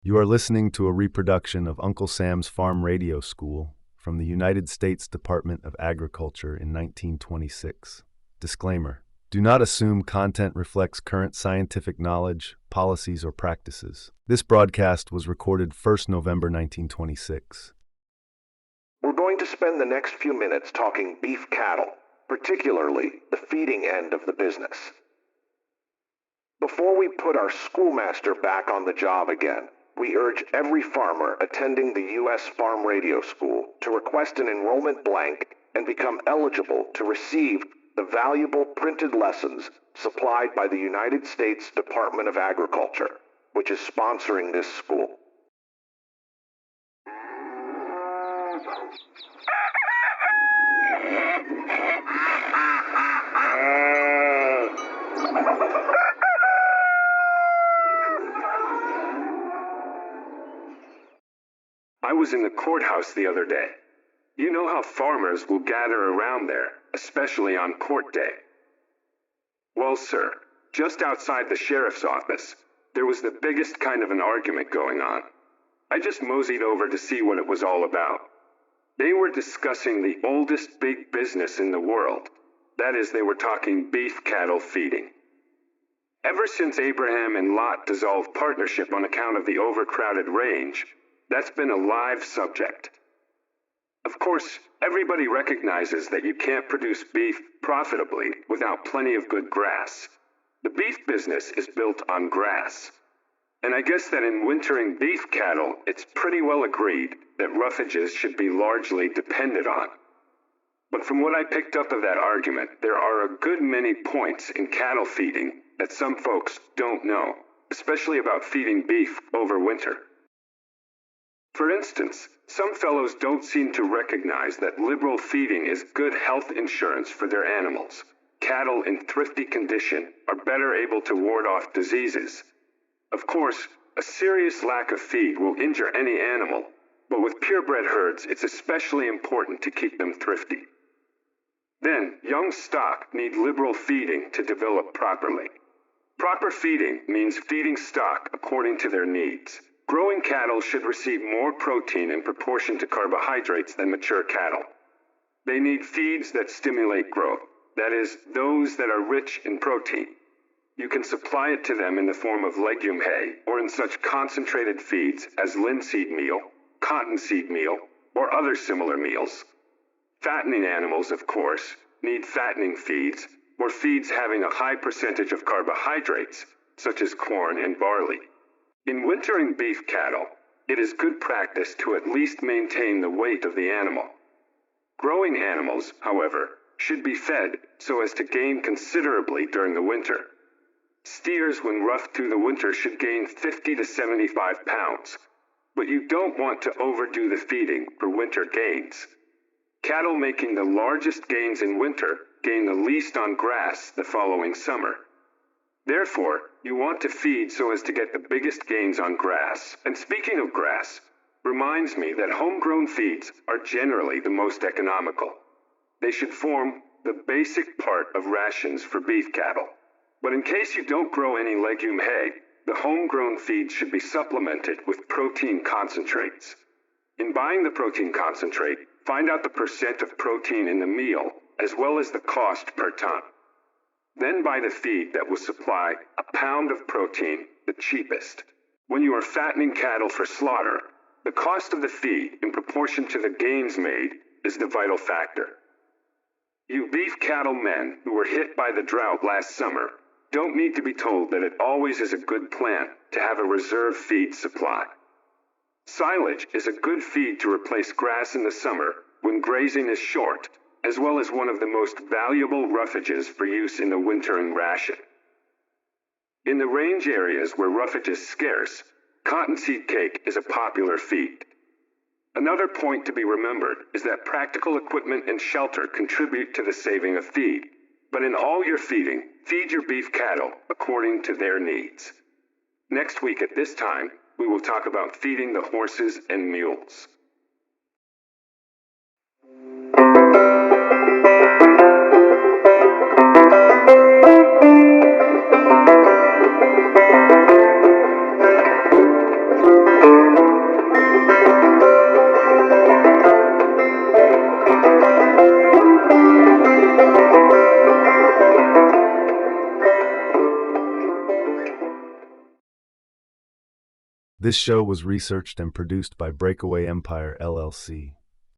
You are listening to a reproduction of Uncle Sam's Farm Radio School from the United States Department of Agriculture in 1926. Disclaimer: do not assume content reflects current scientific knowledge, policies, or practices. This broadcast was recorded 1st November 1926. We're going to spend the next few minutes talking beef cattle, particularly the feeding end of the business. Before we put our schoolmaster back on the job again, we urge every farmer attending the U.S. Farm Radio School to request an enrollment blank and become eligible to receive the valuable printed lessons supplied by the United States Department of Agriculture, which is sponsoring this school. I was in the courthouse the other day. You know how farmers will gather around there, especially on court day. Well, sir, just outside the sheriff's office, there was the biggest kind of an argument going on. I just moseyed over to see what it was all about. They were discussing the oldest big business in the world. That is, they were talking beef cattle feeding. Ever since Abraham and Lot dissolved partnership on account of the overcrowded range, that's been a live subject. Of course, everybody recognizes that you can't produce beef profitably without plenty of good grass. The beef business is built on grass. And I guess that in wintering beef cattle, it's pretty well agreed that roughages should be largely depended on. But from what I picked up of that argument, there are a good many points in cattle feeding that some folks don't know, especially about feeding beef over winter. For instance, some fellows don't seem to recognize that liberal feeding is good health insurance for their animals. Cattle in thrifty condition are better able to ward off diseases. Of course, a serious lack of feed will injure any animal, but with purebred herds, it's especially important to keep them thrifty. Then, young stock need liberal feeding to develop properly. Proper feeding means feeding stock according to their needs. Growing cattle should receive more protein in proportion to carbohydrates than mature cattle. They need feeds that stimulate growth, that is, those that are rich in protein. You can supply it to them in the form of legume hay or in such concentrated feeds as linseed meal, cottonseed meal, or other similar meals. Fattening animals, of course, need fattening feeds or feeds having a high percentage of carbohydrates, such as corn and barley. In wintering beef cattle, it is good practice to at least maintain the weight of the animal. Growing animals, however, should be fed so as to gain considerably during the winter. Steers, when roughed through the winter, should gain 50 to 75 pounds, but you don't want to overdo the feeding for winter gains. Cattle making the largest gains in winter gain the least on grass the following summer. Therefore, you want to feed so as to get the biggest gains on grass. And speaking of grass, reminds me that homegrown feeds are generally the most economical. They should form the basic part of rations for beef cattle. But in case you don't grow any legume hay, the homegrown feed should be supplemented with protein concentrates. In buying the protein concentrate, find out the percent of protein in the meal, as well as the cost per ton. Then buy the feed that will supply a pound of protein, the cheapest. When you are fattening cattle for slaughter, the cost of the feed in proportion to the gains made is the vital factor. You beef cattle men who were hit by the drought last summer don't need to be told that it always is a good plan to have a reserve feed supply. Silage is a good feed to replace grass in the summer when grazing is short, as well as one of the most valuable roughages for use in the wintering ration. In the range areas where roughage is scarce, cottonseed cake is a popular feed. Another point to be remembered is that practical equipment and shelter contribute to the saving of feed, but in all your feeding, feed your beef cattle according to their needs. Next week at this time, we will talk about feeding the horses and mules. This show was researched and produced by BreakAway Empire LLC.